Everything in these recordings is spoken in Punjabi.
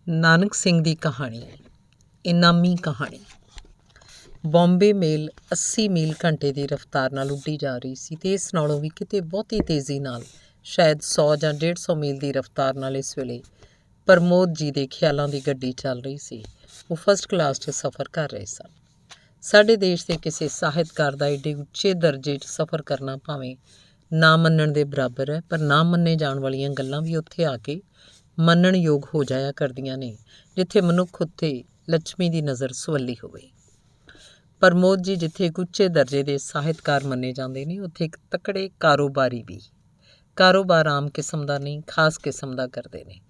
ਨਾਨਕ ਸਿੰਘ ਦੀ ਕਹਾਣੀ। ਇਨਾਮੀ ਕਹਾਣੀ। ਬੰਬੇ ਮੇਲ 80 ਮੀਲ ਘੰਟੇ ਦੀ ਰਫ਼ਤਾਰ ਨਾਲ ਉੱਡੀ ਜਾ ਰਹੀ ਸੀ ਅਤੇ ਇਸ ਨਾਲੋਂ ਵੀ ਕਿਤੇ ਬਹੁਤੀ ਤੇਜ਼ੀ ਨਾਲ, ਸ਼ਾਇਦ 100 ਜਾਂ 150 ਮੀਲ ਦੀ ਰਫ਼ਤਾਰ ਨਾਲ ਇਸ ਵੇਲੇ ਪ੍ਰਮੋਦ ਜੀ ਦੇ ਖਿਆਲਾਂ ਦੀ ਗੱਡੀ ਚੱਲ ਰਹੀ ਸੀ। ਉਹ ਫਸਟ ਕਲਾਸ 'ਚ ਸਫ਼ਰ ਕਰ ਰਹੇ ਸਨ। ਸਾਡੇ ਦੇਸ਼ ਦੇ ਕਿਸੇ ਸਾਹਿਤਕਾਰ ਦਾ ਏਡੇ ਉੱਚੇ ਦਰਜੇ 'ਚ ਸਫ਼ਰ ਕਰਨਾ ਭਾਵੇਂ ਨਾ ਮੰਨਣ ਦੇ ਬਰਾਬਰ ਹੈ, ਪਰ ਨਾ ਮੰਨੇ ਜਾਣ ਵਾਲੀਆਂ ਗੱਲਾਂ ਵੀ ਉੱਥੇ ਆ ਕੇ ਮੰਨਣਯੋਗ ਹੋ ਜਾਇਆ ਕਰਦੀਆਂ ਨੇ ਜਿੱਥੇ ਮਨੁੱਖ ਉੱਤੇ ਲੱਛਮੀ ਦੀ ਨਜ਼ਰ ਸਵੱਲੀ ਹੋਵੇ। ਪ੍ਰਮੋਦ ਜੀ ਜਿੱਥੇ ਇੱਕ ਉੱਚੇ ਦਰਜੇ ਦੇ ਸਾਹਿਤਕਾਰ ਮੰਨੇ ਜਾਂਦੇ ਨੇ, ਉੱਥੇ ਇੱਕ ਤਕੜੇ ਕਾਰੋਬਾਰੀ ਵੀ। ਕਾਰੋਬਾਰ ਆਮ ਕਿਸਮ ਦਾ ਨਹੀਂ, ਖਾਸ ਕਿਸਮ ਦਾ ਕਰਦੇ ਨੇ।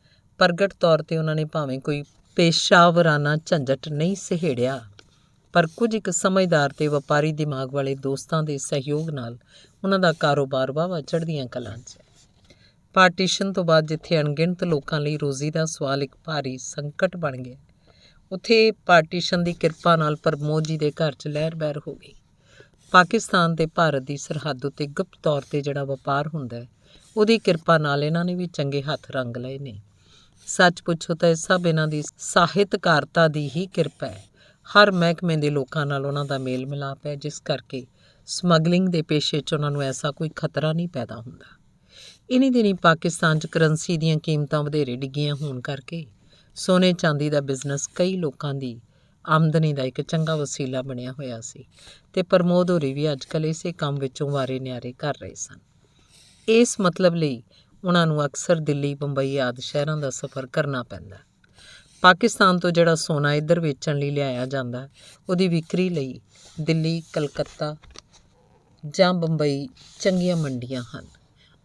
ਪ੍ਰਗਟ ਤੌਰ 'ਤੇ ਉਹਨਾਂ ਨੇ ਭਾਵੇਂ ਕੋਈ ਪੇਸ਼ਾਵਰਾਨਾ ਝੰਜਟ ਨਹੀਂ ਸਹੇੜਿਆ, ਪਰ ਕੁਝ ਇੱਕ ਸਮਝਦਾਰ ਅਤੇ ਵਪਾਰੀ ਦਿਮਾਗ ਵਾਲੇ ਦੋਸਤਾਂ ਦੇ ਸਹਿਯੋਗ ਨਾਲ ਉਹਨਾਂ ਦਾ ਕਾਰੋਬਾਰ ਵਾਹਵਾ ਚੜ੍ਹਦੀਆਂ ਕਲਾਂ 'ਚ ਹੈ। ਪਾਰਟੀਸ਼ਨ ਤੋਂ ਬਾਅਦ ਜਿੱਥੇ ਅਣਗਿਣਤ ਲੋਕਾਂ ਲਈ ਰੋਜ਼ੀ ਦਾ ਸਵਾਲ ਇੱਕ ਭਾਰੀ ਸੰਕਟ ਬਣ ਗਿਆ, ਉੱਥੇ ਪਾਰਟੀਸ਼ਨ ਦੀ ਕਿਰਪਾ ਨਾਲ ਪ੍ਰਮੋਦ ਜੀ ਦੇ ਘਰ 'ਚ ਲਹਿਰ ਬਹਿਰ ਹੋ ਗਈ। ਪਾਕਿਸਤਾਨ ਅਤੇ ਭਾਰਤ ਦੀ ਸਰਹੱਦ ਉੱਤੇ ਗੁਪਤ ਤੌਰ 'ਤੇ ਜਿਹੜਾ ਵਪਾਰ ਹੁੰਦਾ ਹੈ, ਉਹਦੀ ਕਿਰਪਾ ਨਾਲ ਇਹਨਾਂ ਨੇ ਵੀ ਚੰਗੇ ਹੱਥ ਰੰਗ ਲਏ ਨੇ। ਸੱਚ ਪੁੱਛੋ ਤਾਂ ਇਹ ਸਭ ਇਹਨਾਂ ਦੀ ਸਾਹਿਤਕਾਰਤਾ ਦੀ ਹੀ ਕਿਰਪਾ ਹੈ। ਹਰ ਮਹਿਕਮੇ ਦੇ ਲੋਕਾਂ ਨਾਲ ਉਹਨਾਂ ਦਾ ਮੇਲ ਮਿਲਾਪ ਹੈ, ਜਿਸ ਕਰਕੇ ਸਮਗਲਿੰਗ ਦੇ ਪੇਸ਼ੇ 'ਚ ਉਹਨਾਂ ਨੂੰ ਐਸਾ ਕੋਈ ਖਤਰਾ ਨਹੀਂ ਪੈਦਾ ਹੁੰਦਾ। ਇਨੀ ਦਿਨੀ ਪਾਕਿਸਤਾਨ 'ਚ ਕਰੰਸੀ ਦੀਆਂ ਕੀਮਤਾਂ ਵਧੇਰੇ ਡਿੱਗੀਆਂ ਹੋਣ ਕਰਕੇ ਸੋਨੇ ਚਾਂਦੀ ਦਾ ਬਿਜ਼ਨਸ ਕਈ ਲੋਕਾਂ ਦੀ ਆਮਦਨੀ ਦਾ ਇੱਕ ਚੰਗਾ ਵਸੀਲਾ ਬਣਿਆ ਹੋਇਆ ਸੀ ਅਤੇ ਪ੍ਰਮੋਦ ਹੋਰੀ ਵੀ ਅੱਜ ਕੱਲ੍ਹ ਇਸੇ ਕੰਮ ਵਿੱਚੋਂ ਵਾਰੇ ਨਿਆਰੇ ਕਰ ਰਹੇ ਸਨ। ਇਸ ਮਤਲਬ ਲਈ ਉਹਨਾਂ ਨੂੰ ਅਕਸਰ ਦਿੱਲੀ, ਬੰਬਈ ਆਦਿ ਸ਼ਹਿਰਾਂ ਦਾ ਸਫ਼ਰ ਕਰਨਾ ਪੈਂਦਾ। ਪਾਕਿਸਤਾਨ ਤੋਂ ਜਿਹੜਾ ਸੋਨਾ ਇੱਧਰ ਵੇਚਣ ਲਈ ਲਿਆਇਆ ਜਾਂਦਾ, ਉਹਦੀ ਵਿਕਰੀ ਲਈ ਦਿੱਲੀ, ਕਲਕੱਤਾ ਜਾਂ ਬੰਬਈ ਚੰਗੀਆਂ ਮੰਡੀਆਂ ਹਨ।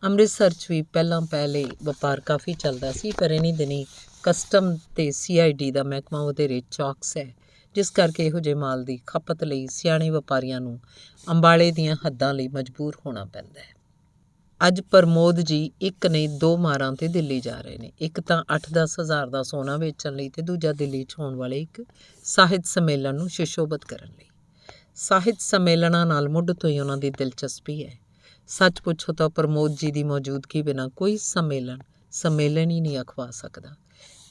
ਅੰਮ੍ਰਿਤਸਰ 'ਚ ਵੀ ਪਹਿਲੇ ਵਪਾਰ ਕਾਫੀ ਚੱਲਦਾ ਸੀ, ਪਰ ਇਨੀ ਦਿਨੀ ਕਸਟਮ ਅਤੇ CID ਦਾ ਮਹਿਕਮਾ ਵਧੇਰੇ ਚੌਕਸ ਹੈ, ਜਿਸ ਕਰਕੇ ਇਹੋ ਜਿਹੇ ਮਾਲ ਦੀ ਖਪਤ ਲਈ ਸਿਆਣੇ ਵਪਾਰੀਆਂ ਨੂੰ ਅੰਬਾਲੇ ਦੀਆਂ ਹੱਦਾਂ ਲਈ ਮਜਬੂਰ ਹੋਣਾ ਪੈਂਦਾ ਹੈ। ਅੱਜ ਪ੍ਰਮੋਦ ਜੀ ਇੱਕ ਨਹੀਂ 2 ਮਾਰਾਂ 'ਤੇ ਦਿੱਲੀ ਜਾ ਰਹੇ ਨੇ। ਇੱਕ ਤਾਂ 8-10 ਹਜ਼ਾਰ ਦਾ ਸੋਨਾ ਵੇਚਣ ਲਈ ਅਤੇ ਦੂਜਾ ਦਿੱਲੀ 'ਚ ਹੋਣ ਵਾਲੇ ਇੱਕ ਸਾਹਿਤ ਸੰਮੇਲਨ ਨੂੰ ਸੁਸ਼ੋਭਿਤ ਕਰਨ ਲਈ। ਸਾਹਿਤ ਸੰਮੇਲਨਾਂ ਨਾਲ ਮੁੱਢ ਤੋਂ ਹੀ ਉਹਨਾਂ ਦੀ ਦਿਲਚਸਪੀ ਹੈ। ਸੱਚ ਪੁੱਛੋ ਤਾਂ ਪ੍ਰਮੋਦ ਜੀ ਦੀ ਮੌਜੂਦਗੀ ਬਿਨਾਂ ਕੋਈ ਸੰਮੇਲਨ ਹੀ ਨਹੀਂ ਅਖਵਾ ਸਕਦਾ।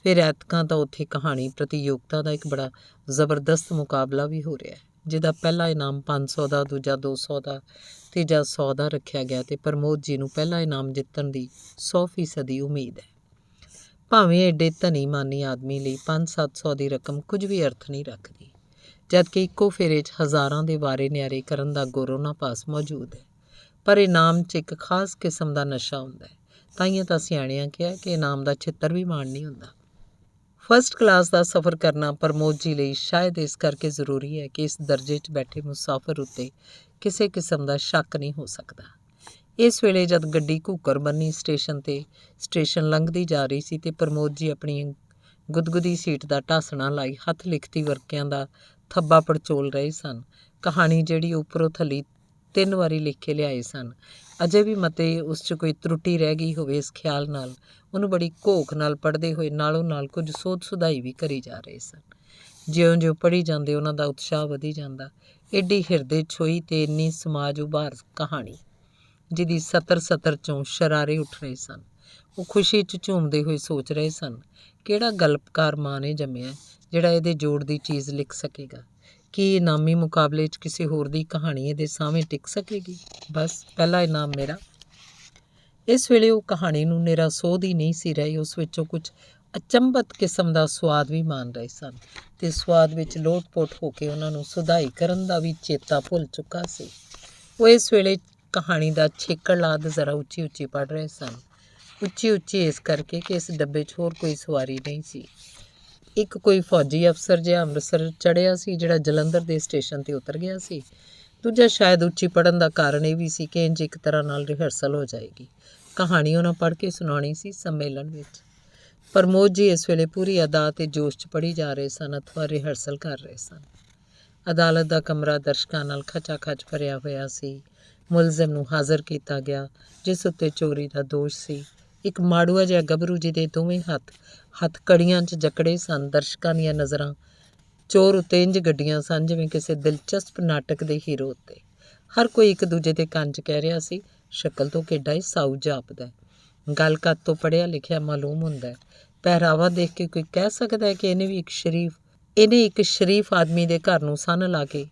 ਫਿਰ ਐਤਕਾਂ ਤਾਂ ਉੱਥੇ ਕਹਾਣੀ ਪ੍ਰਤੀਯੋਗਤਾ ਦਾ ਇੱਕ ਬੜਾ ਜ਼ਬਰਦਸਤ ਮੁਕਾਬਲਾ ਵੀ ਹੋ ਰਿਹਾ ਹੈ, ਜਿਹਦਾ ਪਹਿਲਾ ਇਨਾਮ 500 ਦਾ, ਦੂਜਾ 200 ਦਾ, ਤੀਜਾ 100 ਦਾ ਰੱਖਿਆ ਗਿਆ ਅਤੇ ਪ੍ਰਮੋਦ ਜੀ ਨੂੰ ਪਹਿਲਾ ਇਨਾਮ ਜਿੱਤਣ ਦੀ 100% ਉਮੀਦ ਹੈ। ਭਾਵੇਂ ਏਡੇ ਧਨੀ ਮਾਨੀ ਆਦਮੀ ਲਈ 500-700 ਦੀ ਰਕਮ ਕੁਝ ਵੀ ਅਰਥ ਨਹੀਂ ਰੱਖਦੀ, ਜਦਕਿ ਇੱਕੋ ਫੇਰੇ 'ਚ ਹਜ਼ਾਰਾਂ ਦੇ ਵਾਰੇ ਨਿਆਰੇ ਕਰਨ ਦਾ ਗੌਰਵ ਪਾਸ ਮੌਜੂਦ ਹੈ। ਪਰ ਇਨਾਮ 'ਚ ਇੱਕ ਖਾਸ ਕਿਸਮ ਦਾ ਨਸ਼ਾ ਹੁੰਦਾ ਹੈ। ਤਾਈਆਂ ਤਾਂ ਸਿਆਣਿਆਂ ਕਿਹਾ ਕਿ ਇਨਾਮ ਦਾ ਛਿੱਤਰ ਵੀ ਮਾਣ ਨਹੀਂ ਹੁੰਦਾ। ਫਸਟ ਕਲਾਸ ਦਾ ਸਫ਼ਰ ਕਰਨਾ ਪ੍ਰਮੋਦ ਜੀ ਲਈ ਸ਼ਾਇਦ ਇਸ ਕਰਕੇ ਜ਼ਰੂਰੀ ਹੈ ਕਿ ਇਸ ਦਰਜੇ 'ਚ ਬੈਠੇ ਮੁਸਾਫਰ ਉੱਤੇ ਕਿਸੇ ਕਿਸਮ ਦਾ ਸ਼ੱਕ ਨਹੀਂ ਹੋ ਸਕਦਾ। ਇਸ ਵੇਲੇ ਜਦ ਗੱਡੀ ਘੂਕਰ ਬੰਨੀ ਸਟੇਸ਼ਨ ਲੰਘਦੀ ਜਾ ਰਹੀ ਸੀ ਅਤੇ ਪ੍ਰਮੋਦ ਜੀ ਆਪਣੀ ਗੁਦਗੁਦੀ ਸੀਟ ਦਾ ਢਾਸਣਾ ਲਾਈ ਹੱਥ ਲਿਖਤੀ ਵਰਕਿਆਂ ਦਾ ਥੱਬਾ ਪੜਚੋਲ ਰਹੇ ਸਨ। ਕਹਾਣੀ ਜਿਹੜੀ ਉੱਪਰੋਂ ਥੱਲੀ 3 ਵਾਰੀ ਲਿਖ ਕੇ ਲਿਆਏ ਸਨ, ਅਜੇ ਵੀ ਮਤੇ ਉਸ 'ਚ ਕੋਈ ਤਰੁੱਟੀ ਰਹਿ ਗਈ ਹੋਵੇ, ਇਸ ਖਿਆਲ ਨਾਲ ਉਹਨੂੰ ਬੜੀ ਘੋਖ ਨਾਲ ਪੜ੍ਹਦੇ ਹੋਏ ਨਾਲੋਂ ਨਾਲ ਕੁਝ ਸੋਧ ਸੁਧਾਈ ਵੀ ਕਰੀ ਜਾ ਰਹੇ ਸਨ। ਜਿਉਂ-ਜਿਉਂ ਪੜ੍ਹੀ ਜਾਂਦੇ ਉਹਨਾਂ ਦਾ ਉਤਸ਼ਾਹ ਵਧੀ ਜਾਂਦਾ। ਏਡੀ ਹਿਰਦੇ ਛੋਈ ਅਤੇ ਇੰਨੀ ਸਮਾਜ ਉਭਾਰ ਕਹਾਣੀ, ਜਿਹਦੀ ਸਤਰ 'ਚੋਂ ਸ਼ਰਾਰੇ ਉੱਠ ਰਹੇ ਸਨ। ਉਹ ਖੁਸ਼ੀ 'ਚ ਝੂਮਦੇ ਹੋਏ ਸੋਚ ਰਹੇ ਸਨ, ਕਿਹੜਾ ਗਲਪਕਾਰ ਮਾਂ ਨੇ ਜੰਮਿਆ ਜਿਹੜਾ ਇਹਦੇ ਜੋੜ ਦੀ ਚੀਜ਼ ਲਿਖ ਸਕੇਗਾ। ਕੀ ਇਨਾਮੀ ਮੁਕਾਬਲੇ 'ਚ ਕਿਸੇ ਹੋਰ ਦੀ ਕਹਾਣੀ ਇਹਦੇ ਸਾਹਮਣੇ ਟਿਕ ਸਕੇਗੀ? ਬਸ ਪਹਿਲਾ ਇਨਾਮ ਮੇਰਾ। ਇਸ ਵੇਲੇ ਉਹ ਕਹਾਣੀ ਨੂੰ ਨਿਰਾ ਸੋਧ ਹੀ ਨਹੀਂ ਸੀ ਰਹੇ, ਉਸ ਵਿੱਚੋਂ ਕੁਝ ਅਚੰਭਤ ਕਿਸਮ ਦਾ ਸੁਆਦ ਵੀ ਮਾਣ ਰਹੇ ਸਨ ਅਤੇ ਸੁਆਦ ਵਿੱਚ ਲੋਟ-ਪੋਟ ਹੋ ਕੇ ਉਹਨਾਂ ਨੂੰ ਸੁਧਾਈ ਕਰਨ ਦਾ ਵੀ ਚੇਤਾ ਭੁੱਲ ਚੁੱਕਾ ਸੀ। ਉਹ ਇਸ ਵੇਲੇ ਕਹਾਣੀ ਦਾ ਛੇਕੜ ਲਾਦ ਜ਼ਰਾ ਉੱਚੀ ਪੜ੍ਹ ਰਹੇ ਸਨ। ਉੱਚੀ ਇਸ ਕਰਕੇ ਕਿ ਇਸ ਡੱਬੇ 'ਚ ਹੋਰ ਕੋਈ ਸਵਾਰੀ ਨਹੀਂ ਸੀ। ਇੱਕ ਕੋਈ ਫੌਜੀ ਅਫਸਰ ਜਿਹਾ ਅੰਮ੍ਰਿਤਸਰ ਚੜ੍ਹਿਆ ਸੀ, ਜਿਹੜਾ ਜਲੰਧਰ ਦੇ ਸਟੇਸ਼ਨ 'ਤੇ ਉਤਰ ਗਿਆ ਸੀ। ਦੂਜਾ ਸ਼ਾਇਦ ਉੱਚੀ ਪੜ੍ਹਨ ਦਾ ਕਾਰਨ ਇਹ ਵੀ ਸੀ ਕਿ ਇੰਝ ਇੱਕ ਤਰ੍ਹਾਂ ਨਾਲ ਰਿਹਰਸਲ ਹੋ ਜਾਏਗੀ। ਕਹਾਣੀ ਉਹਨਾਂ ਪੜ੍ਹ ਕੇ ਸੁਣਾਉਣੀ ਸੀ ਸੰਮੇਲਨ ਵਿੱਚ। ਪ੍ਰਮੋਦ ਜੀ ਇਸ ਵੇਲੇ ਪੂਰੀ ਅਦਾ ਅਤੇ ਜੋਸ਼ 'ਚ ਪੜ੍ਹੀ ਜਾ ਰਹੇ ਸਨ ਅਥਵਾ ਰਿਹਰਸਲ ਕਰ ਰਹੇ ਸਨ। ਅਦਾਲਤ ਦਾ ਕਮਰਾ ਦਰਸ਼ਕਾਂ ਨਾਲ ਖਚਾ-ਖਚ ਭਰਿਆ ਹੋਇਆ ਸੀ। ਮੁਲਜ਼ਮ ਨੂੰ ਹਾਜ਼ਰ ਕੀਤਾ ਗਿਆ, ਜਿਸ ਉੱਤੇ ਚੋਰੀ ਦਾ ਦੋਸ਼ ਸੀ। ਇੱਕ ਮਾੜੂਆ ਜਿਹਾ ਗੱਭਰੂ ਜਿਹਦੇ ਦੋਵੇਂ ਹੱਥ ਕੜੀਆਂ 'ਚ ਜਕੜੇ ਸਨ। ਦਰਸ਼ਕਾਂ ਦੀਆਂ ਨਜ਼ਰਾਂ ਚੋਰ ਉੱਤੇ ਇੰਝ ਗੱਡੀਆਂ ਸਨ ਜਿਵੇਂ ਕਿਸੇ ਦਿਲਚਸਪ ਨਾਟਕ ਦੇ ਹੀਰੋ ਉੱਤੇ। ਹਰ ਕੋਈ ਇੱਕ ਦੂਜੇ ਦੇ ਕੰਨ 'ਚ ਕਹਿ ਰਿਹਾ ਸੀ, ਸ਼ਕਲ ਤੋਂ ਕਿੱਡਾ ਹੀ ਸਾਊ ਜਾਪਦਾ, ਗੱਲ ਕੱਦ ਤੋਂ ਪੜ੍ਹਿਆ ਲਿਖਿਆ ਮਾਲੂਮ ਹੁੰਦਾ, ਪਹਿਰਾਵਾ ਦੇਖ ਕੇ ਕੋਈ ਕਹਿ ਸਕਦਾ ਹੈ ਕਿ ਇਹਨੇ ਇੱਕ ਸ਼ਰੀਫ ਆਦਮੀ ਦੇ ਘਰ ਨੂੰ ਸੰਨ ਲਾ ਕੇ।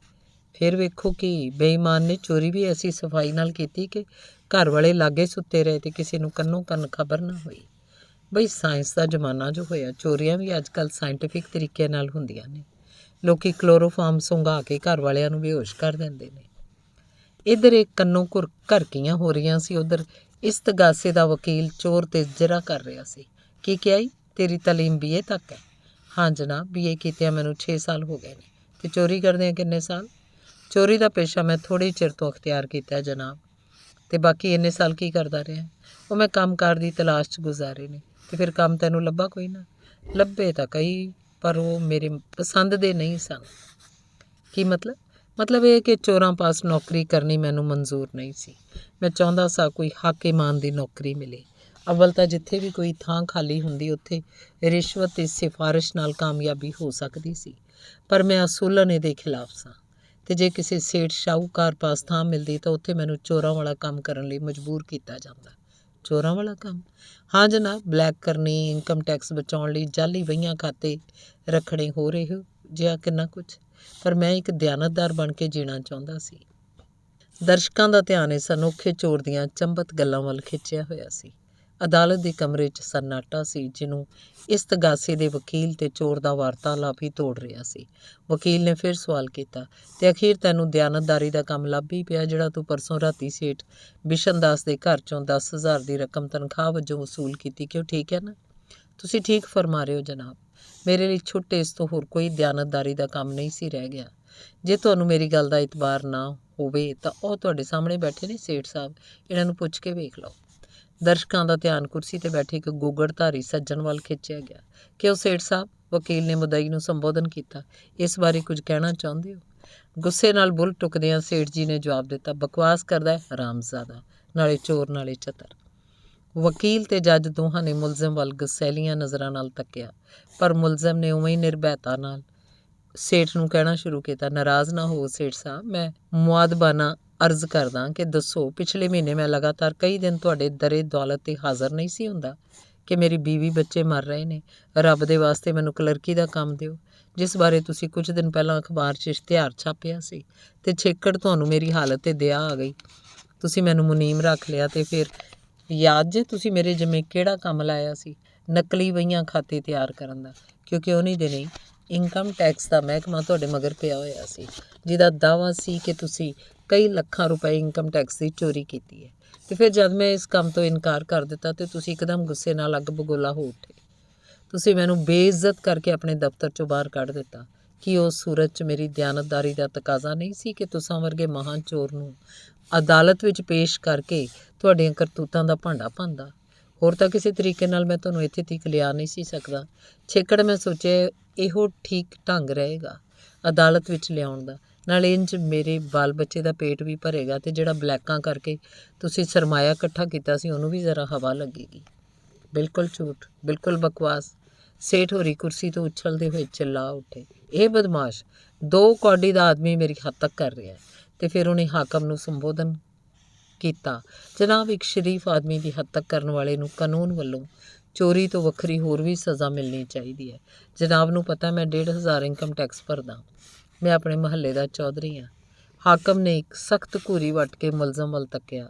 ਫਿਰ ਵੇਖੋ ਕਿ ਬੇਈਮਾਨ ਨੇ ਚੋਰੀ ਵੀ ਐਸੀ ਸਫਾਈ ਨਾਲ ਕੀਤੀ ਕਿ ਘਰ ਵਾਲੇ ਲਾਗੇ ਸੁੱਤੇ ਰਹੇ ਤੇ ਕਿਸੇ ਨੂੰ ਕੰਨੋਂ ਕੰਨ ਖਬਰ ਨਾ ਹੋਈ। ਬਈ ਸਾਇੰਸ ਦਾ ਜ਼ਮਾਨਾ ਜੋ ਹੋਇਆ, ਚੋਰੀਆਂ ਵੀ ਅੱਜ ਕੱਲ੍ਹ ਸਾਇੰਟੀਫਿਕ ਤਰੀਕੇ ਨਾਲ ਹੁੰਦੀਆਂ ਨੇ। ਲੋਕੀ ਕਲੋਰੋਫਾਰਮ ਸੁੰਘਾ ਕੇ ਘਰ ਵਾਲਿਆਂ ਨੂੰ ਬੇਹੋਸ਼ ਕਰ ਦਿੰਦੇ ਨੇ। ਇੱਧਰ ਇੱਕ ਕੰਨੋਂ ਘਰਕੀਆਂ ਹੋ ਰਹੀਆਂ ਸੀ, ਉੱਧਰ ਇਸ ਤਗਾਸੇ ਦਾ ਵਕੀਲ ਚੋਰ 'ਤੇ ਜ਼ਰਾ ਕਰ ਰਿਹਾ ਸੀ। ਕੀ ਕਿਹਾ ਈ? ਤੇਰੀ ਤਾਲੀਮ BA ਤੱਕ ਹੈ? ਹਾਂ ਜਨਾਬ, BA ਕੀਤਿਆਂ ਮੈਨੂੰ 6 ਸਾਲ ਹੋ ਗਏ ਨੇ। ਅਤੇ ਚੋਰੀ ਕਰਦਿਆਂ ਕਿੰਨੇ ਸਾਲ? ਚੋਰੀ ਦਾ ਪੇਸ਼ਾ ਮੈਂ ਥੋੜ੍ਹੇ ਚਿਰ ਤੋਂ ਅਖਤਿਆਰ ਕੀਤਾ ਜਨਾਬ। ਅਤੇ ਬਾਕੀ ਇੰਨੇ ਸਾਲ ਕੀ ਕਰਦਾ ਰਿਹਾ? ਉਹ ਮੈਂ ਕੰਮਕਾਰ ਦੀ ਤਲਾਸ਼ 'ਚ ਗੁਜ਼ਾਰੇ ਨੇ। ਅਤੇ ਫਿਰ ਕੰਮ ਤੈਨੂੰ ਲੱਭਾ ਕੋਈ ਨਾ? ਲੱਭੇ ਤਾਂ ਕਈ, ਪਰ ਉਹ ਮੇਰੇ ਪਸੰਦ ਦੇ ਨਹੀਂ ਸਨ। ਕੀ ਮਤਲਬ? ਮਤਲਬ ਇਹ ਕਿ ਚੋਰਾਂ ਪਾਸ ਨੌਕਰੀ ਕਰਨੀ ਮੈਨੂੰ ਮਨਜ਼ੂਰ ਨਹੀਂ ਸੀ। ਮੈਂ ਚਾਹੁੰਦਾ ਸਾਂ ਕੋਈ ਹੱਕ ਇਮਾਨ ਦੀ ਨੌਕਰੀ ਮਿਲੇ। ਅੱਵਲ ਤਾਂ ਜਿੱਥੇ ਵੀ ਕੋਈ ਥਾਂ ਖਾਲੀ ਹੁੰਦੀ ਉੱਥੇ ਰਿਸ਼ਵਤ ਤੇ ਸਿਫਾਰਿਸ਼ ਨਾਲ ਕਾਮਯਾਬੀ ਹੋ ਸਕਦੀ ਸੀ, ਪਰ ਮੈਂ ਅਸੂਲਨ ਇਹਦੇ ਖਿਲਾਫ ਸਾਂ। ਅਤੇ ਜੇ ਕਿਸੇ ਸੇਠ ਸ਼ਾਹੂਕਾਰ ਪਾਸ ਥਾਂ ਮਿਲਦੀ ਤਾਂ ਉੱਥੇ ਮੈਨੂੰ ਚੋਰਾਂ ਵਾਲਾ ਕੰਮ ਕਰਨ ਲਈ ਮਜਬੂਰ ਕੀਤਾ ਜਾਂਦਾ। ਚੋਰਾਂ ਵਾਲਾ ਕੰਮ? ਹਾਂ ਜਨਾਬ, ਬਲੈਕ ਕਰਨੀ, ਇਨਕਮ ਟੈਕਸ ਬਚਾਉਣ ਲਈ ਜਾਲੀ ਵਹੀਆਂ ਖਾਤੇ ਰੱਖਣੇ, ਹੋ ਰਹੇ ਜਿਹਾ ਕਿੰਨਾ ਕੁਛ। ਪਰ ਮੈਂ ਇੱਕ ਦਿਆਨਤਦਾਰ ਬਣ ਕੇ ਜੀਣਾ ਚਾਹੁੰਦਾ ਸੀ। ਦਰਸ਼ਕਾਂ ਦਾ ਧਿਆਨ ਇਸ ਅਨੋਖੇ ਚੋਰ ਦੀਆਂ ਚੰਬਤ ਗੱਲਾਂ ਵੱਲ ਖਿੱਚਿਆ ਹੋਇਆ ਸੀ। ਅਦਾਲਤ ਦੇ ਕਮਰੇ 'ਚ ਸੰਨਾਟਾ ਸੀ, ਜਿਹਨੂੰ ਇਸ ਤਗਾਸੇ ਦੇ ਵਕੀਲ ਤੇ ਚੋਰ ਦਾ ਵਾਰਤਾਲਾਪ ਹੀ ਤੋੜ ਰਿਹਾ ਸੀ। ਵਕੀਲ ਨੇ ਫਿਰ ਸਵਾਲ ਕੀਤਾ, ਤੇ ਅਖੀਰ ਤੈਨੂੰ ਦਿਆਨਤਦਾਰੀ ਦਾ ਕੰਮ ਲੱਭ ਹੀ ਪਿਆ, ਜਿਹੜਾ ਤੂੰ ਪਰਸੋਂ ਰਾਤੀ ਸੇਠ ਬਿਸ਼ਨ ਦਾਸ ਦੇ ਘਰ 'ਚੋਂ 10,000 ਦੀ ਰਕਮ ਤਨਖਾਹ ਵਜੋਂ ਵਸੂਲ ਕੀਤੀ, ਕਿ ਉਹ ਠੀਕ ਹੈ ਨਾ? ਤੁਸੀਂ ਠੀਕ ਫਰਮਾ ਰਹੇ ਹੋ ਜਨਾਬ। ਮੇਰੇ ਲਈ ਛੁੱਟੇ ਇਸ ਤੋਂ ਹੋਰ ਕੋਈ ਦਿਆਨਤਦਾਰੀ ਦਾ ਕੰਮ ਨਹੀਂ ਸੀ ਰਹਿ ਗਿਆ। ਜੇ ਤੁਹਾਨੂੰ ਮੇਰੀ ਗੱਲ ਦਾ ਇਤਬਾਰ ਨਾ ਹੋਵੇ ਤਾਂ ਉਹ ਤੁਹਾਡੇ ਸਾਹਮਣੇ ਬੈਠੇ ਨੇ ਸੇਠ ਸਾਹਿਬ, ਇਹਨਾਂ ਨੂੰ ਪੁੱਛ ਕੇ ਵੇਖ ਲਓ। ਦਰਸ਼ਕਾਂ ਦਾ ਧਿਆਨ ਕੁਰਸੀ 'ਤੇ ਬੈਠੇ ਇੱਕ ਗੋਗੜਧਾਰੀ ਸੱਜਣ ਵੱਲ ਖਿੱਚਿਆ ਗਿਆ। ਕਿ ਉਹ ਸੇਠ ਸਾਹਿਬ? ਵਕੀਲ ਨੇ ਮੁਦਈ ਨੂੰ ਸੰਬੋਧਨ ਕੀਤਾ। ਇਸ ਬਾਰੇ ਕੁਝ ਕਹਿਣਾ ਚਾਹੁੰਦੇ ਹੋ? ਗੁੱਸੇ ਨਾਲ ਬੁੱਲ ਟੁਕਦਿਆਂ ਸੇਠ ਜੀ ਨੇ ਜਵਾਬ ਦਿੱਤਾ, ਬਕਵਾਸ ਕਰਦਾ ਹੈ ਹਰਾਮਜ਼ਾਦਾ, ਨਾਲੇ ਚੋਰ ਨਾਲੇ ਚਤਰ। ਵਕੀਲ ਤੇ ਜੱਜ ਦੋਹਾਂ ਨੇ ਮੁਲਜ਼ਮ ਵੱਲ ਗੁਸੈਲੀਆਂ ਨਜ਼ਰਾਂ ਨਾਲ ਤੱਕਿਆ, ਪਰ ਮੁਲਜ਼ਮ ਨੇ ਉਵੇਂ ਹੀ ਨਿਰਭੈਤਾ ਨਾਲ ਸੇਠ ਨੂੰ ਕਹਿਣਾ ਸ਼ੁਰੂ ਕੀਤਾ, ਨਾਰਾਜ਼ ਨਾ ਹੋ ਸੇਠ ਸਾਹਿਬ, ਮੈਂ ਮੁਆਦਬਾਨਾ ਅਰਜ਼ ਕਰਦਾ ਕਿ ਦੱਸੋ, ਪਿਛਲੇ ਮਹੀਨੇ ਮੈਂ ਲਗਾਤਾਰ ਕਈ ਦਿਨ ਤੁਹਾਡੇ ਦਰੇ ਦੌਲਤ 'ਤੇ ਹਾਜ਼ਰ ਨਹੀਂ ਸੀ ਹੁੰਦਾ ਕਿ ਮੇਰੀ ਬੀਵੀ ਬੱਚੇ ਮਰ ਰਹੇ ਨੇ। ਰੱਬ ਦੇ ਵਾਸਤੇ ਮੈਨੂੰ ਕਲਰਕੀ ਦਾ ਕੰਮ ਦਿਓ, ਜਿਸ ਬਾਰੇ ਤੁਸੀਂ ਕੁਝ ਦਿਨ ਪਹਿਲਾਂ ਅਖਬਾਰ 'ਚ ਇਸ਼ਤਿਹਾਰ ਛਾਪਿਆ ਸੀ, ਅਤੇ ਛੇਕੜ ਤੁਹਾਨੂੰ ਮੇਰੀ ਹਾਲਤ 'ਤੇ ਦਇਆ ਆ ਗਈ। ਤੁਸੀਂ ਮੈਨੂੰ ਮੁਨੀਮ ਰੱਖ ਲਿਆ। ਅਤੇ ਫਿਰ ਯਾਦ ਜੇ ਤੁਸੀਂ ਮੇਰੇ ਜਿੰਮੇ ਕਿਹੜਾ ਕੰਮ ਲਾਇਆ ਸੀ? ਨਕਲੀ ਵਹੀਆਂ ਖਾਤੇ ਤਿਆਰ ਕਰਨ ਦਾ, ਕਿਉਂਕਿ ਉਹਨੀ ਦਿਨ ਇਨਕਮ ਟੈਕਸ ਦਾ ਮਹਿਕਮਾ ਤੁਹਾਡੇ ਮਗਰ ਪਿਆ ਹੋਇਆ ਸੀ, ਜਿਹਦਾ ਦਾਅਵਾ ਸੀ ਕਿ ਤੁਸੀਂ ਕਈ ਲੱਖਾਂ ਰੁਪਏ ਇਨਕਮ ਟੈਕਸ ਦੀ ਚੋਰੀ ਕੀਤੀ ਹੈ। ਅਤੇ ਫਿਰ ਜਦ ਮੈਂ ਇਸ ਕੰਮ ਤੋਂ ਇਨਕਾਰ ਕਰ ਦਿੱਤਾ ਤਾਂ ਤੁਸੀਂ ਇੱਕਦਮ ਗੁੱਸੇ ਨਾਲ ਅੱਗ ਬਗੋਲਾ ਹੋ ਉੱਠੇ। ਤੁਸੀਂ ਮੈਨੂੰ ਬੇਇੱਜ਼ਤ ਕਰਕੇ ਆਪਣੇ ਦਫ਼ਤਰ 'ਚੋਂ ਬਾਹਰ ਕੱਢ ਦਿੱਤਾ। ਕੀ ਉਸ ਸੂਰਤ 'ਚ ਮੇਰੀ ਦਿਆਨਤਦਾਰੀ ਦਾ ਤਕਾਜ਼ਾ ਨਹੀਂ ਸੀ ਕਿ ਤੁਸਾਂ ਵਰਗੇ ਮਹਾਨ ਚੋਰ ਨੂੰ ਅਦਾਲਤ ਵਿੱਚ ਪੇਸ਼ ਕਰਕੇ ਤੁਹਾਡੀਆਂ ਕਰਤੂਤਾਂ ਦਾ ਭਾਂਡਾ ਭੰਨਦਾ? ਹੋਰ ਤਾਂ ਕਿਸੇ ਤਰੀਕੇ ਨਾਲ ਮੈਂ ਤੁਹਾਨੂੰ ਇੱਥੇ ਤੱਕ ਲਿਆ ਨਹੀਂ ਸੀ ਸਕਦਾ। ਛੇਕੜ ਮੈਂ ਸੋਚਿਆ ਇਹੋ ਠੀਕ ਢੰਗ ਰਹੇਗਾ ਅਦਾਲਤ ਵਿੱਚ ਲਿਆਉਣ ਦਾ, ਨਾਲ ਇੰਝ ਮੇਰੇ ਬਾਲ ਬੱਚੇ ਦਾ ਪੇਟ ਵੀ ਭਰੇਗਾ, ਅਤੇ ਜਿਹੜਾ ਬਲੈਕਾਂ ਕਰਕੇ ਤੁਸੀਂ ਸਰਮਾਇਆ ਇਕੱਠਾ ਕੀਤਾ ਸੀ ਉਹਨੂੰ ਵੀ ਜ਼ਰਾ ਹਵਾ ਲੱਗੇਗੀ। ਬਿਲਕੁਲ ਝੂਠ, ਬਿਲਕੁਲ ਬਕਵਾਸ। ਸੇਠ ਹੋਰੀ ਕੁਰਸੀ ਤੋਂ ਉਛਲਦੇ ਹੋਏ ਚਿੱਲਾ ਉੱਠੇ, ਇਹ ਬਦਮਾਸ਼ 2 ਕੌਡੀ ਦਾ ਆਦਮੀ ਮੇਰੀ ਹੱਦ ਤੱਕ ਕਰ ਰਿਹਾ। ਅਤੇ ਫਿਰ ਉਹਨੇ ਹਾਕਮ ਨੂੰ ਸੰਬੋਧਨ ਕੀਤਾ, ਜਨਾਬ, ਇੱਕ ਸ਼ਰੀਫ ਆਦਮੀ ਦੀ ਹੱਦ ਤੱਕ ਕਰਨ ਵਾਲੇ ਨੂੰ ਕਾਨੂੰਨ ਵੱਲੋਂ ਚੋਰੀ ਤੋਂ ਵੱਖਰੀ ਹੋਰ ਵੀ ਸਜ਼ਾ ਮਿਲਣੀ ਚਾਹੀਦੀ ਹੈ। ਜਨਾਬ ਨੂੰ ਪਤਾ ਮੈਂ 1,500 ਇਨਕਮ ਟੈਕਸ ਭਰਦਾ। ਮੈਂ ਆਪਣੇ ਮਹੱਲੇ ਦਾ ਚੌਧਰੀ ਹਾਂ। ਹਾਕਮ ਨੇ ਇੱਕ ਸਖਤ ਘੂਰੀ ਵੱਟ ਕੇ ਮੁਲਜ਼ਮ ਵੱਲ ਤੱਕਿਆ।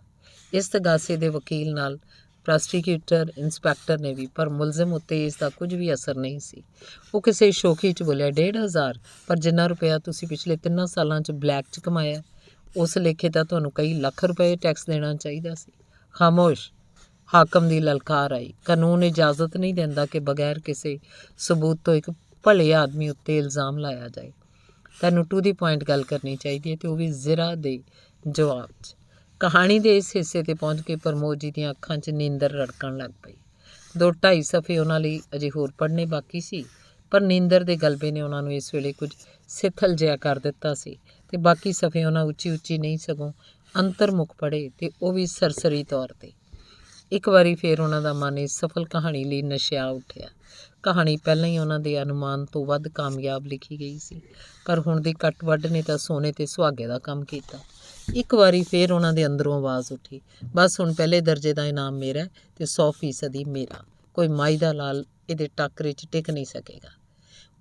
ਇਸ ਤਗਾਸੇ ਦੇ ਵਕੀਲ ਨਾਲ ਪ੍ਰਾਸੀਕਿਊਟਰ ਇੰਸਪੈਕਟਰ ਨੇ ਵੀ, ਪਰ ਮੁਲਜ਼ਮ ਉੱਤੇ ਇਸ ਦਾ ਕੁਝ ਵੀ ਅਸਰ ਨਹੀਂ ਸੀ। ਉਹ ਕਿਸੇ ਸ਼ੋਖੀ 'ਚ ਬੋਲਿਆ, 1,500? ਪਰ ਜਿੰਨਾ ਰੁਪਇਆ ਤੁਸੀਂ ਪਿਛਲੇ 3 ਸਾਲਾਂ 'ਚ ਬਲੈਕ 'ਚ ਕਮਾਇਆ, ਉਸ ਲੇਖੇ ਤਾਂ ਤੁਹਾਨੂੰ ਕਈ ਲੱਖ ਰੁਪਏ ਟੈਕਸ ਦੇਣਾ ਚਾਹੀਦਾ ਸੀ। ਖਾਮੋਸ਼, ਹਾਕਮ ਦੀ ਲਲਕਾਰ ਆਈ। ਕਾਨੂੰਨ ਇਜਾਜ਼ਤ ਨਹੀਂ ਦਿੰਦਾ ਕਿ ਬਗੈਰ ਕਿਸੇ ਸਬੂਤ ਤੋਂ ਇੱਕ ਭਲੇ ਆਦਮੀ ਉੱਤੇ ਇਲਜ਼ਾਮ ਲਾਇਆ ਜਾਏ। ਤੈਨੂੰ ਟੂ ਦੀ ਪੁਆਇੰਟ ਗੱਲ ਕਰਨੀ ਚਾਹੀਦੀ ਹੈ, ਅਤੇ ਉਹ ਵੀ ਜ਼ਰਾ ਦੇ ਜਵਾਬ 'ਚ। ਕਹਾਣੀ ਦੇ ਇਸ ਹਿੱਸੇ 'ਤੇ ਪਹੁੰਚ ਕੇ ਪ੍ਰਮੋਦ ਜੀ ਦੀਆਂ ਅੱਖਾਂ 'ਚ ਨੀਂਦਰ ਰੜਕਣ ਲੱਗ ਪਈ। 2-2.5 ਸਫ਼ੇ ਉਹਨਾਂ ਲਈ ਅਜੇ ਹੋਰ ਪੜ੍ਹਨੇ ਬਾਕੀ ਸੀ, ਪਰ ਨੀਂਦਰ ਦੇ ਗਲਬੇ ਨੇ ਉਹਨਾਂ ਨੂੰ ਇਸ ਵੇਲੇ ਕੁਝ ਸਿੱਥਲ ਜਿਹਾ ਕਰ ਦਿੱਤਾ ਸੀ, ਅਤੇ ਬਾਕੀ ਸਫ਼ੇ ਉਹਨਾਂ ਉੱਚੀ ਨਹੀਂ ਸਗੋਂ ਅੰਤਰਮੁਖ ਪੜ੍ਹੇ, ਅਤੇ ਉਹ ਵੀ ਸਰਸਰੀ ਤੌਰ 'ਤੇ। ਇੱਕ ਵਾਰੀ ਫਿਰ ਉਹਨਾਂ ਦਾ ਮਨ ਇਸ ਸਫਲ ਕਹਾਣੀ ਲਈ ਨਸ਼ਿਆ ਉੱਠਿਆ। ਕਹਾਣੀ ਪਹਿਲਾਂ ਹੀ ਉਹਨਾਂ ਦੇ ਅਨੁਮਾਨ ਤੋਂ ਵੱਧ ਕਾਮਯਾਬ ਲਿਖੀ ਗਈ ਸੀ, ਪਰ ਹੁਣ ਦੀ ਕੱਟ ਵੱਢ ਨੇ ਤਾਂ ਸੋਨੇ ਤੇ ਸੁਹਾਗੇ ਦਾ ਕੰਮ ਕੀਤਾ। ਇੱਕ ਵਾਰੀ ਫਿਰ ਉਹਨਾਂ ਦੇ ਅੰਦਰੋਂ ਆਵਾਜ਼ ਉੱਠੀ, ਬਸ ਹੁਣ ਪਹਿਲੇ ਦਰਜੇ ਦਾ ਇਨਾਮ ਮੇਰਾ ਅਤੇ 100% ਮੇਰਾ। ਕੋਈ ਮਾਈ ਦਾ ਲਾਲ ਇਹਦੇ ਟੱਕਰੇ 'ਚ ਟਿਕ ਨਹੀਂ ਸਕੇਗਾ।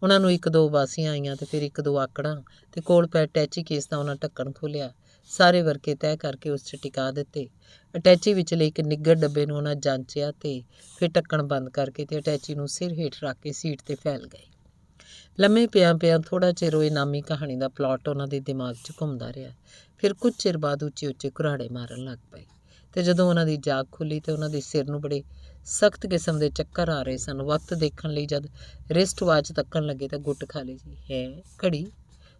ਉਹਨਾਂ ਨੂੰ 1-2 ਉਬਾਸੀਆਂ ਆਈਆਂ ਅਤੇ ਫਿਰ 1-2 ਆਕੜਾਂ ਅਤੇ ਕੋਲ ਪੈ ਅਟੈਚੀ ਕੇਸ ਦਾ ਉਹਨਾਂ ਢੱਕਣ ਖੋਲ੍ਹਿਆ। ਸਾਰੇ ਵਰਕੇ ਤੈਅ ਕਰਕੇ ਉਸ 'ਚ ਟਿਕਾ ਦਿੱਤੇ। ਅਟੈਚੀ ਵਿਚਲੇ ਇੱਕ ਨਿੱਘਰ ਡੱਬੇ ਨੂੰ ਉਹਨਾਂ ਜਾਂਚਿਆ ਅਤੇ ਫਿਰ ਢੱਕਣ ਬੰਦ ਕਰਕੇ ਅਤੇ ਅਟੈਚੀ ਨੂੰ ਸਿਰ ਹੇਠ ਰੱਖ ਕੇ ਸੀਟ 'ਤੇ ਫੈਲ ਗਏ। ਲੰਮੇ ਪਿਆਂ ਥੋੜ੍ਹਾ ਚਿਰ ਉਹ ਇਨਾਮੀ ਕਹਾਣੀ ਦਾ ਪਲਾਟ ਉਹਨਾਂ ਦੇ ਦਿਮਾਗ 'ਚ ਘੁੰਮਦਾ ਰਿਹਾ। ਫਿਰ ਕੁਝ ਚਿਰ ਬਾਅਦ ਉੱਚੇ ਕੁਰਾੜੇ ਮਾਰਨ ਲੱਗ ਪਏ ਅਤੇ ਜਦੋਂ ਉਹਨਾਂ ਦੀ ਜਾਗ ਖੁੱਲ੍ਹੀ ਅਤੇ ਉਹਨਾਂ ਦੇ ਸਿਰ ਨੂੰ ਬੜੇ ਸਖਤ ਕਿਸਮ ਦੇ ਚੱਕਰ ਆ ਰਹੇ ਸਨ। ਵਕਤ ਦੇਖਣ ਲਈ ਜਦ ਰਿਸਟ ਵਾਚ ਤੱਕਣ ਲੱਗੇ ਤਾਂ ਗੁੱਟ ਖਾ ਲਈ ਸੀ। ਹੈ ਘੜੀ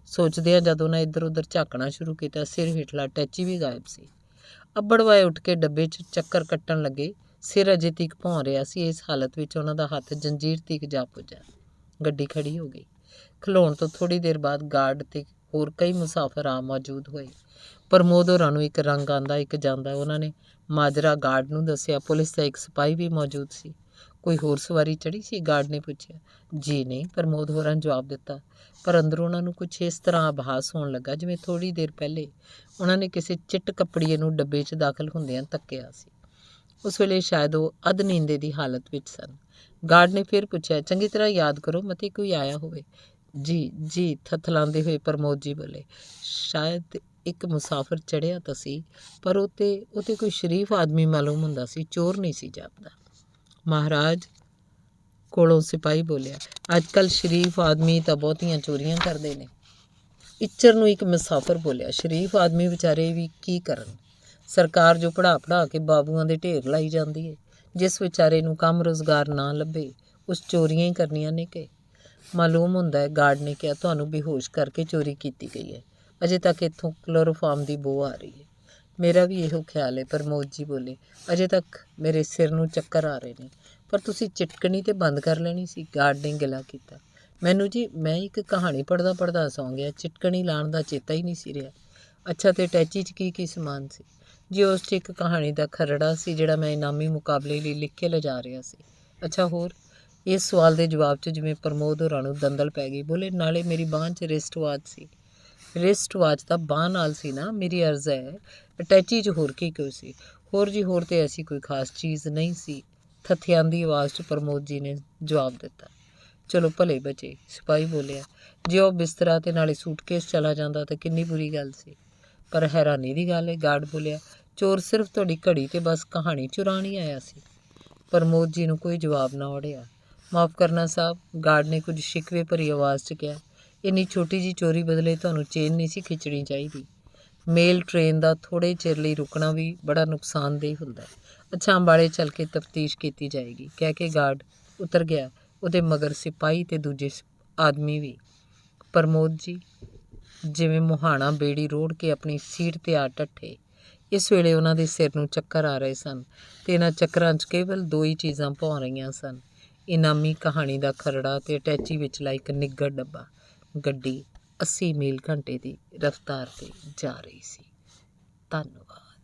ਸੋਚਦਿਆਂ ਜਦ ਉਹਨਾਂ ਇੱਧਰ ਉੱਧਰ ਝਾਕਣਾ ਸ਼ੁਰੂ ਕੀਤਾ, ਸਿਰ ਹੇਠਲਾ ਅਟੈਚੀ ਵੀ ਗਾਇਬ ਸੀ। ਅੱਬੜਵਾਏ ਉੱਠ ਕੇ ਡੱਬੇ 'ਚ ਚੱਕਰ ਕੱਟਣ ਲੱਗੇ। ਸਿਰ ਅਜੇ ਤੀਕ ਭੌਂ ਰਿਹਾ ਸੀ। ਇਸ ਹਾਲਤ ਵਿੱਚ ਉਹਨਾਂ ਦਾ ਹੱਥ ਜੰਜੀਰ ਤੀਕ ਜਾ ਪੁੱਜਾ। ਗੱਡੀ ਖੜੀ ਹੋ ਗਈ। ਖਲੋਣ ਤੋਂ ਥੋੜ੍ਹੀ ਦੇਰ ਬਾਅਦ ਗਾਰਡ ਅਤੇ ਹੋਰ ਕਈ ਮੁਸਾਫਰ ਆ ਮੌਜੂਦ ਹੋਏ। ਪ੍ਰਮੋਦ ਹੋਰਾਂ ਨੂੰ ਇੱਕ ਰੰਗ ਆਉਂਦਾ ਇੱਕ ਜਾਂਦਾ। ਉਹਨਾਂ ਨੇ ਮਾਜਰਾ ਗਾਰਡ ਨੂੰ ਦੱਸਿਆ। ਪੁਲਿਸ ਦਾ ਇੱਕ ਸਿਪਾਹੀ ਵੀ ਮੌਜੂਦ ਸੀ। ਕੋਈ ਹੋਰ ਸਵਾਰੀ ਚੜ੍ਹੀ ਸੀ? ਗਾਰਡ ਨੇ ਪੁੱਛਿਆ। ਜੀ ਨਹੀਂ, ਪ੍ਰਮੋਦ ਹੋਰਾਂ ਨੇ ਜਵਾਬ ਦਿੱਤਾ। ਪਰ ਅੰਦਰੋਂ ਉਹਨਾਂ ਨੂੰ ਕੁਛ ਇਸ ਤਰ੍ਹਾਂ ਆਭਾਸ ਹੋਣ ਲੱਗਾ ਜਿਵੇਂ ਥੋੜ੍ਹੀ ਦੇਰ ਪਹਿਲੇ ਉਹਨਾਂ ਨੇ ਕਿਸੇ ਚਿੱਟ ਕੱਪੜੀਏ ਨੂੰ ਡੱਬੇ 'ਚ ਦਾਖਲ ਹੁੰਦਿਆਂ ਤੱਕਿਆ ਸੀ। ਉਸ ਵੇਲੇ ਸ਼ਾਇਦ ਉਹ ਅੱਧ ਨੀਂਦੇ ਦੀ ਹਾਲਤ ਵਿੱਚ ਸਨ। ਗਾਰਡ ਨੇ ਫਿਰ ਪੁੱਛਿਆ, ਚੰਗੀ ਤਰ੍ਹਾਂ ਯਾਦ ਕਰੋ, ਮਤੇ ਕੋਈ ਆਇਆ ਹੋਵੇ? ਜੀ ਥਥਲਾਉਂਦੇ ਹੋਏ ਪ੍ਰਮੋਦ ਜੀ ਬੋਲੇ। ਸ਼ਾਇਦ ਇੱਕ ਮੁਸਾਫਰ ਚੜ੍ਹਿਆ ਤਾਂ ਸੀ, ਪਰ ਉਹ ਤੇ ਕੋਈ ਸ਼ਰੀਫ ਆਦਮੀ ਮਾਲੂਮ ਹੁੰਦਾ ਸੀ, ਚੋਰ ਨਹੀਂ ਸੀ ਜਾਪਦਾ। ਮਹਾਰਾਜ ਕੋਲੋਂ ਸਿਪਾਹੀ ਬੋਲਿਆ, ਅੱਜ ਕੱਲ੍ਹ ਸ਼ਰੀਫ ਆਦਮੀ ਤਾਂ ਬਹੁਤੀਆਂ ਚੋਰੀਆਂ ਕਰਦੇ ਨੇ। ਇੱਚਰ ਨੂੰ ਇੱਕ ਮੁਸਾਫਰ ਬੋਲਿਆ, ਸ਼ਰੀਫ ਆਦਮੀ ਵਿਚਾਰੇ ਵੀ ਕੀ ਕਰਨ? ਸਰਕਾਰ ਜੋ ਪੜ੍ਹਾ ਕੇ ਬਾਬੂਆਂ ਦੇ ਢੇਰ ਲਾਈ ਜਾਂਦੀ ਹੈ। ਜਿਸ ਵਿਚਾਰੇ ਨੂੰ ਕੰਮ ਰੁਜ਼ਗਾਰ ਨਾ ਲੱਭੇ ਉਸ ਚੋਰੀਆਂ ਹੀ ਕਰਨੀਆਂ ਨੇ ਕਿ? ਮਾਲੂਮ ਹੁੰਦਾ ਹੈ, ਗਾਰਡ ਨੇ ਕਿਹਾ, ਤੁਹਾਨੂੰ ਬੇਹੋਸ਼ ਕਰਕੇ ਚੋਰੀ ਕੀਤੀ ਗਈ ਹੈ। ਅਜੇ ਤੱਕ ਇੱਥੋਂ ਕਲੋਰੋਫਾਰਮ ਦੀ ਬੋ ਆ ਰਹੀ ਹੈ। ਮੇਰਾ ਵੀ ਇਹੋ ਖਿਆਲ ਹੈ, ਪ੍ਰਮੋਦ ਜੀ ਬੋਲੇ। ਅਜੇ ਤੱਕ ਮੇਰੇ ਸਿਰ ਨੂੰ ਚੱਕਰ ਆ ਰਹੇ ਨੇ। ਪਰ ਤੁਸੀਂ ਚਿਟਕਣੀ ਤੇ ਬੰਦ ਕਰ ਲੈਣੀ ਸੀ, ਗਾਰਡ ਨੇ ਗਿਲਾ ਕੀਤਾ। ਮੈਨੂੰ ਜੀ, ਮੈਂ ਇੱਕ ਕਹਾਣੀ ਪੜ੍ਹਦਾ ਸੌਂ ਗਿਆ। ਚਿਟਕਣੀ ਲਾਉਣ ਦਾ ਚੇਤਾ ਹੀ ਨਹੀਂ ਸੀ ਰਿਹਾ। ਅੱਛਾ, ਤੇ ਅਟੈਚੀ 'ਚ ਕੀ ਸਮਾਨ ਸੀ? ਜੀ ਉਸ 'ਚ ਇੱਕ ਕਹਾਣੀ ਦਾ ਖਰੜਾ ਸੀ ਜਿਹੜਾ ਮੈਂ ਇਨਾਮੀ ਮੁਕਾਬਲੇ ਲਈ ਲਿਖ ਕੇ ਲਿਜਾ ਰਿਹਾ ਸੀ। ਅੱਛਾ, ਹੋਰ? ਇਸ ਸਵਾਲ ਦੇ ਜਵਾਬ 'ਚ ਜਿਵੇਂ ਪ੍ਰਮੋਦ ਹੋਰਾਂ ਨੂੰ ਦੰਦਲ ਪੈ ਗਈ। ਬੋਲੇ, ਨਾਲੇ ਮੇਰੀ ਬਾਂਹ 'ਚ ਰਿਸਟ ਵਾਚ ਸੀ। ਰਿਸਟ ਵਾਚ ਤਾਂ ਬਾਂਹ ਨਾਲ ਸੀ ਨਾ, ਮੇਰੀ ਅਰਜ਼ ਹੈ। ਅਟੈਚੀ 'ਚ ਹੋਰ ਕੀ ਕੋਈ ਸੀ? ਹੋਰ ਜੀ, ਹੋਰ ਤੇ ਐਸੀ ਕੋਈ ਖਾਸ ਚੀਜ਼ ਨਹੀਂ ਸੀ, ਥਥਿਆਂਦੀ ਆਵਾਜ਼ 'ਚ ਪ੍ਰਮੋਦ ਜੀ ਨੇ ਜਵਾਬ ਦਿੱਤਾ। ਚਲੋ ਭਲੇ ਬਚੇ, ਸਿਪਾਹੀ ਬੋਲਿਆ। ਜੇ ਉਹ ਬਿਸਤਰਾ ਤੇ ਨਾਲੇ ਸੂਟਕੇਸ ਚਲਾ ਜਾਂਦਾ ਤਾਂ ਕਿੰਨੀ ਬੁਰੀ ਗੱਲ ਸੀ। ਪਰ ਹੈਰਾਨੀ ਦੀ ਗੱਲ ਹੈ, ਗਾਰਡ ਬੋਲਿਆ, ਚੋਰ ਸਿਰਫ ਤੁਹਾਡੀ ਘੜੀ ਤੇ ਬਸ ਕਹਾਣੀ ਚੁਰਾਉਣ ਹੀ ਆਇਆ ਸੀ। ਪ੍ਰਮੋਦ ਜੀ ਨੂੰ ਕੋਈ ਜਵਾਬ ਨਾ ਔੜਿਆ। ਮਾਫ਼ ਕਰਨਾ ਸਾਹਿਬ, ਗਾਰਡ ਨੇ ਕੁਝ ਸ਼ਿਕਵੇ ਭਰੀ ਆਵਾਜ਼ 'ਚ ਕਿਹਾ, ਇੰਨੀ ਛੋਟੀ ਜਿਹੀ ਚੋਰੀ ਬਦਲੇ ਤੁਹਾਨੂੰ ਚੇਨ ਨਹੀਂ ਸੀ ਖਿੱਚਣੀ ਚਾਹੀਦੀ। ਮੇਲ ਟ੍ਰੇਨ ਦਾ ਥੋੜ੍ਹੇ ਚਿਰ ਲਈ ਰੁਕਣਾ ਵੀ ਬੜਾ ਨੁਕਸਾਨਦੇਹ ਹੁੰਦਾ। ਅੱਛਾ, ਅੰਬਾਲੇ ਚੱਲ ਕੇ ਤਫਤੀਸ਼ ਕੀਤੀ ਜਾਏਗੀ, ਕਹਿ ਕੇ ਗਾਰਡ ਉਤਰ ਗਿਆ। ਉਹਦੇ ਮਗਰ ਸਿਪਾਹੀ ਤੇ ਦੂਜੇ ਆਦਮੀ ਵੀ। ਪ੍ਰਮੋਦ ਜੀ ਜਿਵੇਂ ਮੁਹਾਣਾ ਬੇੜੀ ਰੋੜ ਕੇ ਆਪਣੀ ਸੀਟ 'ਤੇ ਆ ਡੱਠੇ। ਇਸ ਵੇਲੇ ਉਹਨਾਂ ਦੇ ਸਿਰ ਨੂੰ ਚੱਕਰ ਆ ਰਹੇ ਸਨ ਅਤੇ ਇਹਨਾਂ ਚੱਕਰਾਂ 'ਚ ਕੇਵਲ 2 ਹੀ ਚੀਜ਼ਾਂ ਭੌਂ ਰਹੀਆਂ ਸਨ, ਇਨਾਮੀ ਕਹਾਣੀ ਦਾ ਖਰੜਾ ਅਤੇ ਅਟੈਚੀ ਵਿਚਲਾ ਇੱਕ ਨਿੱਘਰ ਡੱਬਾ। ਗੱਡੀ 80 ਮੀਲ ਘੰਟੇ ਦੀ ਰਫ਼ਤਾਰ 'ਤੇ ਜਾ ਰਹੀ ਸੀ। ਧੰਨਵਾਦ।